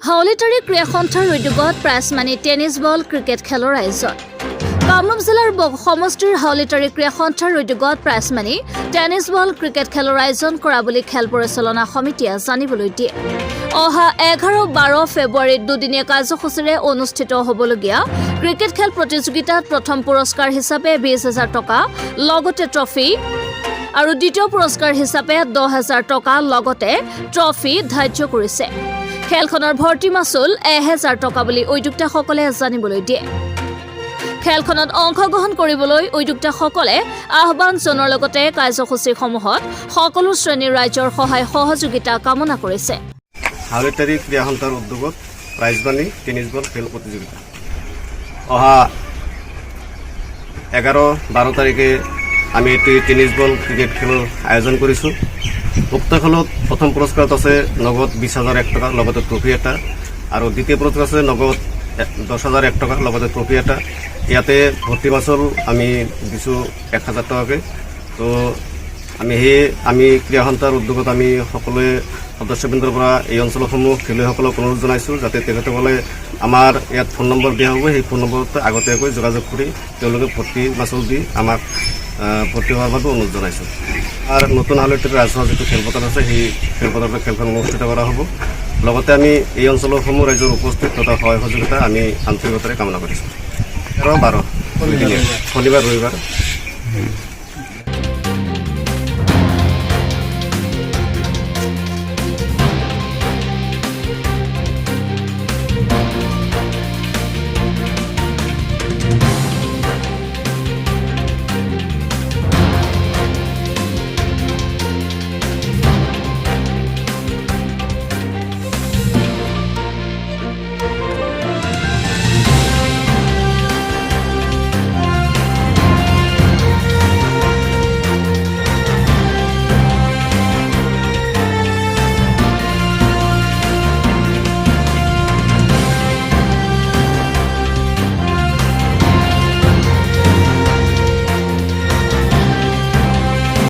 হাউলিতাৰী ক্ৰীড়া সন্থাৰ উদ্যোগত prize money tennis ball cricket খেলৰ আয়োজন কামৰূপ জিলাৰ সমষ্টিৰ হাউলিতাৰী ক্ৰীড়া সন্থাৰ উদ্যোগত prize money tennis ball cricket খেলৰ আয়োজন কৰা বুলি খেল পৰিচালনা সমিতিয়ে জানিবলৈ দিয়ে অহা 11-12 ফেব্ৰুৱাৰীত দুদিনীয়া কাৰ্যসূচীৰে অনুষ্ঠিত হ'বলগীয়া ক্ৰিকেট খেল প্ৰতিযোগিতাত প্ৰথম পুৰস্কাৰ হিচাপে 20,000 টকা লগতে ট্ৰফি আৰু দ্বিতীয় পুৰস্কাৰ হিচাপে 10,000 টকা লগতে ট্ৰফি ধাৰ্য কৰিছে খেলখনৰ ভৰ্তি মাচুল 1,000 টকা বুলি উদ্যোক্তাসকলে জানিবলৈ দিয়ে খেলখনত অংশগ্ৰহণ কৰিবলৈ উদ্যোক্তাসকলে আহ্বান জনোৱাৰ লগতে কাৰ্যসূচীসমূহত সকলো শ্ৰেণীৰ ৰাইজৰ সহায় সহযোগিতা কামনা কৰিছে হাউলিতাৰী ক্ৰীড়া সন্থাৰ উদ্যোগত প্ৰাইজ মানি টেনিছ বল খেল প্ৰতিযোগিতা অহা 11-12 তাৰিখে আমি এটি টেনিছ বল ক্ৰিকেট খেলৰ আয়োজন কৰিছোঁ উক্ত খেলত প্ৰথম পুৰস্কাৰত আছে নগদ 20,001 টকা লগতে ট্ৰফি এটা আৰু দ্বিতীয় পুৰস্কাৰ আছে নগদ 10,001 টকা লগতে ট্ৰফি এটা ইয়াতে ভৰ্তি মাচুল আমি দিছোঁ 1,000 টকাকৈ তো আমি ক্ৰীড়া সন্থাৰ উদ্যোগত আমি সকলোৱে সদস্যবৃন্দৰ পৰা এই অঞ্চলসমূহ খেলুৱৈসকলক অনুৰোধ জনাইছোঁ যাতে তেখেতসকলে আমাৰ ইয়াত ফোন নম্বৰ দিয়া হ'ব সেই ফোন নম্বৰত আগতীয়াকৈ যোগাযোগ কৰি তেওঁলোকে ভৰ্তি মাচুল দি আমাক ভৰ্তি হোৱাৰ বাবে অনুৰোধ জনাইছোঁ আৰু নতুন হাউলিতাৰী ৰাজহুৱা যিটো খেলপথাৰ আছে সেই খেলপথাৰতে খেলখন অনুষ্ঠিত কৰা হ'ব লগতে আমি এই অঞ্চলসমূহ ৰাইজৰ উপস্থিত তথা সহায় সহযোগিতা আমি আন্তৰিকতাৰে কামনা কৰিছোঁ 11-12 শনিবাৰ ৰবিবাৰ